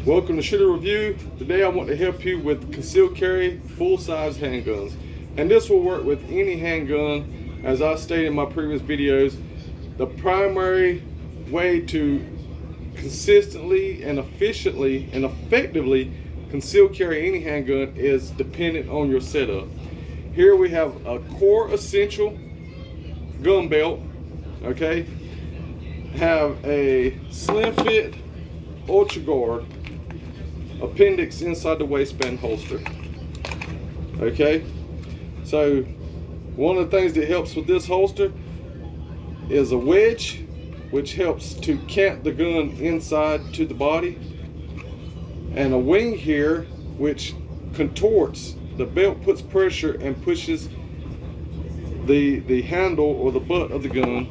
Welcome to Shooter Review. Today I want to help you with concealed carry full-size handguns. And this will work with any handgun. As I stated in my previous videos, the primary way to consistently and efficiently and effectively conceal carry any handgun is dependent on your setup. Here we have a core essential gun belt, okay? Have a slim fit ultra guard appendix inside the waistband holster. Okay, so one of the things that helps with this holster is a wedge, which helps to camp the gun inside to the body, and a wing here which contorts the belt, puts pressure and pushes the handle or the butt of the gun.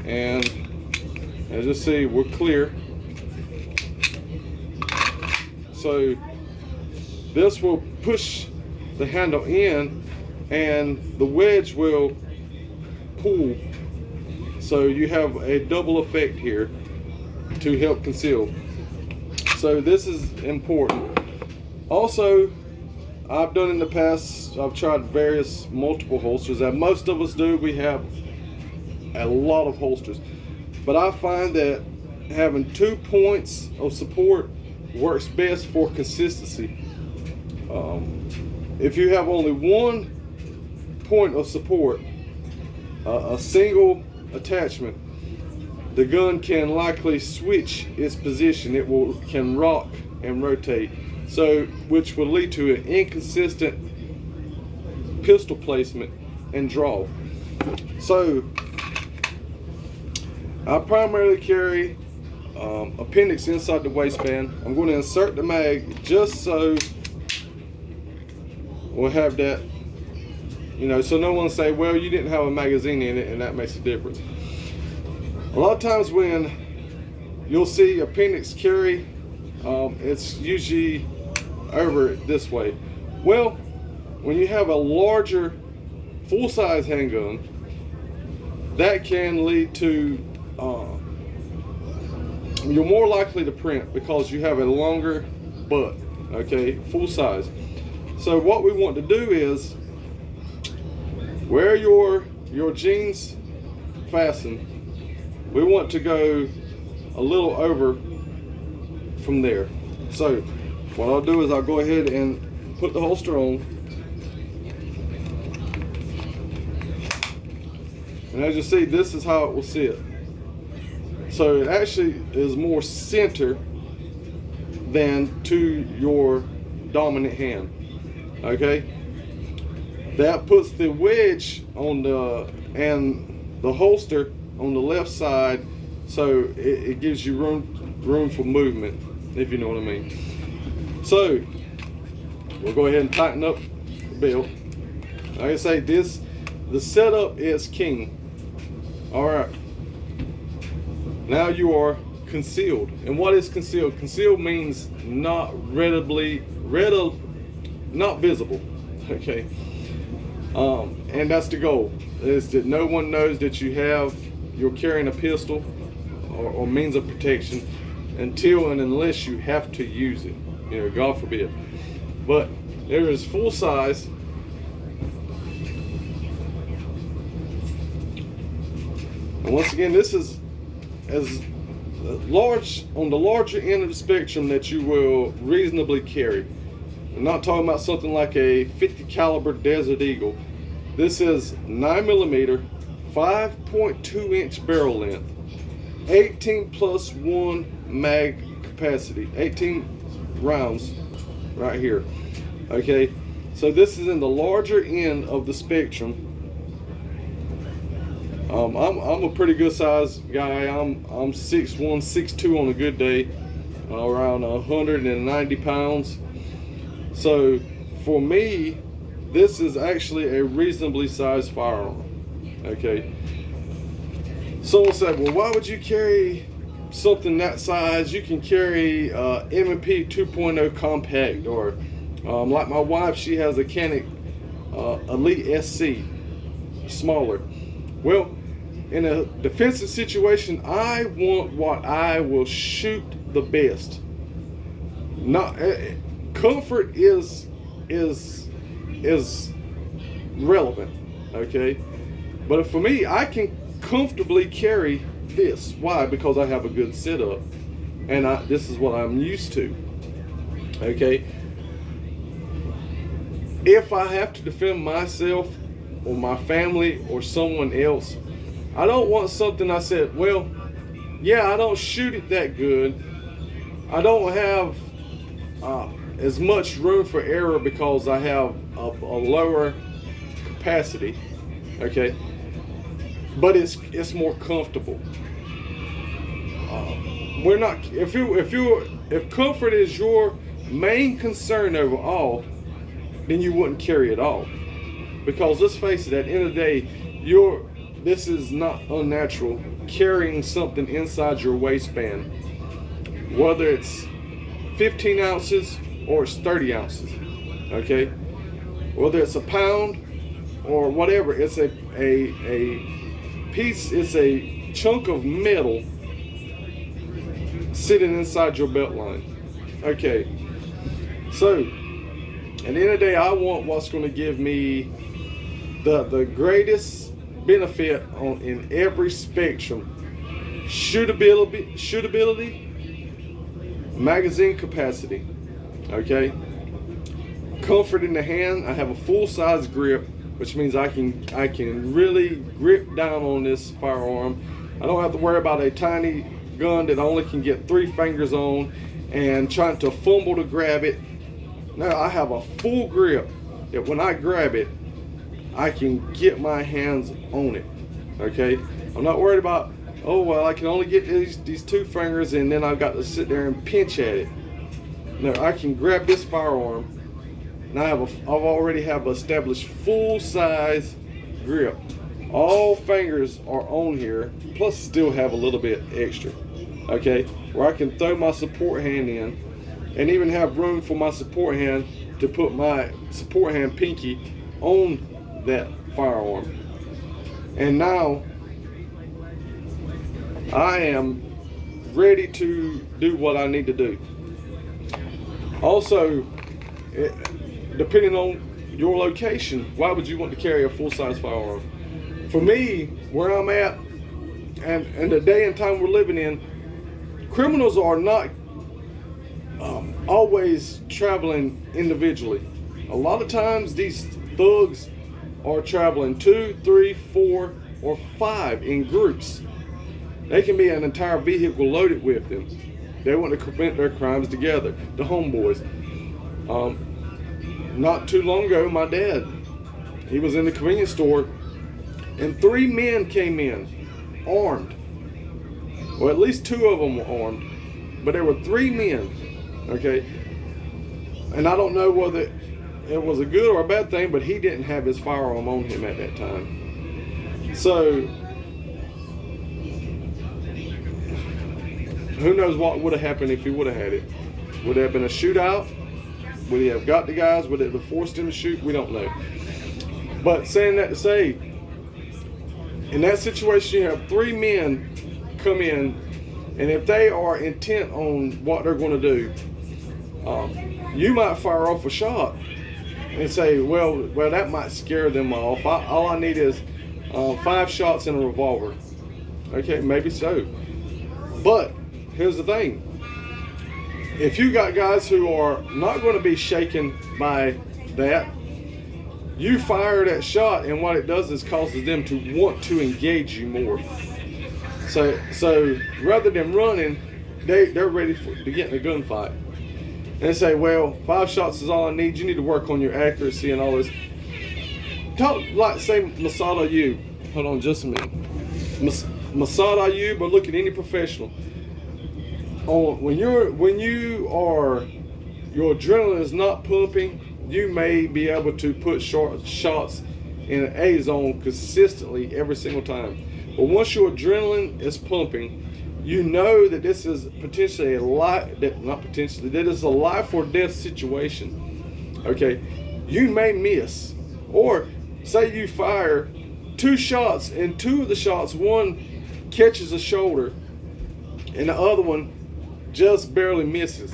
And as you see, we're clear. So this will push the handle in and the wedge will pull. So you have a double effect here to help conceal. So this is important. Also, I've done in the past, I've tried various multiple holsters, and most of us do. We have a lot of holsters. But I find that having 2 points of support works best for consistency. If you have only 1 point of support, a single attachment, the gun can likely switch its position. It can rock and rotate, so which will lead to an inconsistent pistol placement and draw. So I primarily carry appendix inside the waistband. I'm going to insert the mag just so we'll have that, so no one say, well, you didn't have a magazine in it, and that makes a difference. A lot of times when you'll see appendix carry, it's usually over this way. Well, when you have a larger full-size handgun, that can lead to you're more likely to print because you have a longer butt, okay, full size. So what we want to do is where your jeans fasten, we want to go a little over from there. So what I'll do is I'll go ahead and put the holster on, and as you see, this is how it will sit. So it actually is more center than to your dominant hand, okay? That puts the wedge on and the holster on the left side, so it gives you room for movement, if you know what I mean. So we'll go ahead and tighten up the belt. Like I say, the setup is king. All right. Now you are concealed. And what is concealed? Concealed means not not visible. Okay. And that's the goal, is that no one knows that you're carrying a pistol or means of protection until and unless you have to use it. God forbid. But there is full size. And once again, this is as large, on the larger end of the spectrum that you will reasonably carry. I'm not talking about something like a 50 caliber Desert Eagle. This is 9mm, 5.2 inch barrel length, 18+1 mag capacity, 18 rounds right here. Okay, so this is in the larger end of the spectrum. I'm a pretty good size guy. I'm 6'1", 6'2" on a good day, around 190 pounds. So for me, this is actually a reasonably sized firearm. Okay. Someone said, well, why would you carry something that size? You can carry M&P 2.0 compact, or like my wife, she has a Canik Elite SC, smaller. Well, in a defensive situation, I want what I will shoot the best. not comfort is relevant, okay? But for me, I can comfortably carry this. Why? Because I have a good setup, and this is what I'm used to, okay? If I have to defend myself or my family or someone else, I don't want something I said, well, yeah, I don't shoot it that good. I don't have as much room for error because I have a lower capacity, okay? But it's more comfortable. We're not. If comfort is your main concern overall, then you wouldn't carry it all. Because let's face it, at the end of the day, this is not unnatural. Carrying something inside your waistband, whether it's 15 ounces or it's 30 ounces, okay? Whether it's a pound or whatever, it's a piece, it's a chunk of metal sitting inside your belt line. Okay, so at the end of the day, I want what's going to give me the greatest benefit in every spectrum. Shootability, magazine capacity, okay? Comfort in the hand. I have a full-size grip, which means I can really grip down on this firearm. I don't have to worry about a tiny gun that I only can get 3 fingers on and trying to fumble to grab it. Now I have a full grip that when I grab it, I can get my hands on it, okay? I'm not worried about, oh, well, I can only get these 2 fingers and then I've got to sit there and pinch at it. No, I can grab this firearm and I already have established full-size grip. All fingers are on here, plus still have a little bit extra, okay? Where I can throw my support hand in and even have room for my support hand to put my support hand pinky on that firearm. And now I am ready to do what I need to do. Also, depending on your location, why would you want to carry a full-size firearm? For me, where I'm at, and the day and time we're living in, criminals are not always traveling individually. A lot of times these thugs are traveling 2, 3, 4, or 5 in groups. They can be an entire vehicle loaded with them. They want to commit their crimes together, the homeboys. Not too long ago, my dad, he was in the convenience store and 3 men came in, armed. Well, at least 2 of them were armed, but there were 3 men, okay? And I don't know whether it was a good or a bad thing, but he didn't have his firearm on him at that time. So, who knows what would have happened if he would have had it? Would it have been a shootout? Would he have got the guys? Would it have forced him to shoot? We don't know. But saying that to say, in that situation, you have 3 men come in, and if they are intent on what they're going to do, you might fire off a shot and say, well, that might scare them off. All I need is 5 shots in a revolver. Okay, maybe so. But here's the thing. If you got guys who are not going to be shaken by that, you fire that shot, and what it does is causes them to want to engage you more. So rather than running, they're ready to get in a gunfight. And they say, well, 5 shots is all I need. You need to work on your accuracy and all this. Talk like, say, Masada Ayub. Hold on just a minute. Masada Ayub, or look at any professional. When your adrenaline is not pumping, you may be able to put short shots in an A zone consistently every single time. But once your adrenaline is pumping, you know that this is potentially that is a life or death situation. Okay, you may miss, or say you fire 2 shots, and 2 of the shots, one catches a shoulder, and the other one just barely misses.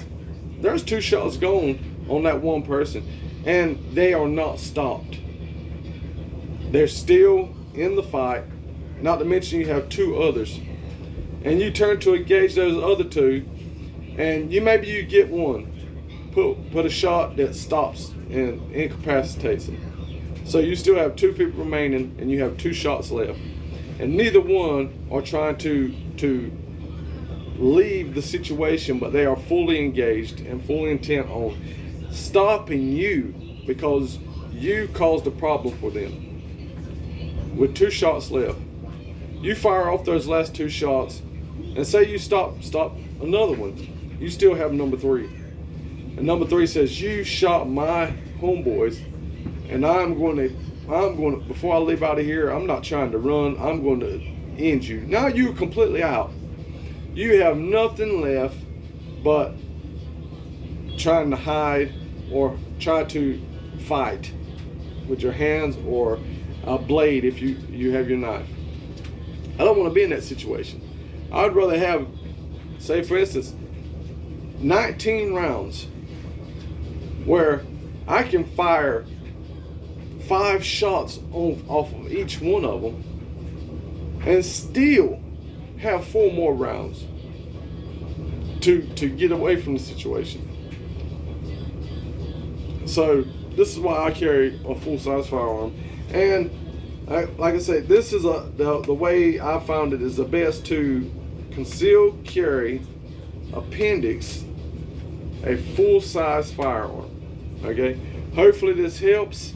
there's 2 shots gone on that one person, and they are not stopped. They're still in the fight, not to mention you have 2 others. And you turn to engage those other 2, and maybe you get one, put a shot that stops and incapacitates them. So you still have 2 people remaining, and you have 2 shots left. And neither one are trying to leave the situation, but they are fully engaged and fully intent on stopping you because you caused a problem for them. With 2 shots left, you fire off those last 2 shots, and say you stop another one, you still have number 3. And number 3 says, you shot my homeboys, and I'm going to, before I leave out of here, I'm not trying to run, I'm going to end you. Now you're completely out. You have nothing left but trying to hide or try to fight with your hands or a blade if you have your knife. I don't want to be in that situation. I'd rather have, say for instance, 19 rounds where I can fire 5 shots off of each one of them and still have 4 more rounds to get away from the situation. So this is why I carry a full-size firearm. And like I said, this is the way I found it is the best to conceal carry appendix a full-size firearm. Okay, hopefully this helps.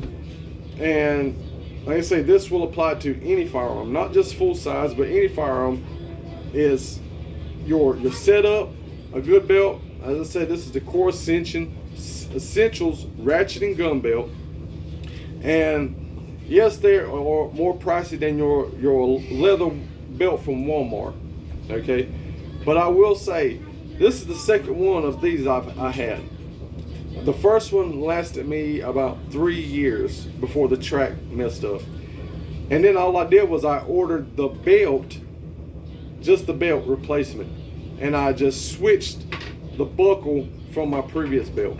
And like I say, this will apply to any firearm, not just full size, but any firearm. Is your setup, a good belt. As I said, this is the Core Essentials ratchet and gun belt. And yes, they are more pricey than your leather belt from Walmart. Okay, but I will say this is the second one of these I had. The first one lasted me about 3 years before the track messed up. And then all I did was I ordered the belt, just the belt replacement. And I just switched the buckle from my previous belt.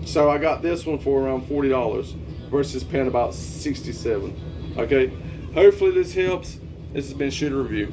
So I got this one for around $40 versus paying about $67. Okay, hopefully this helps. This has been Shooter Review.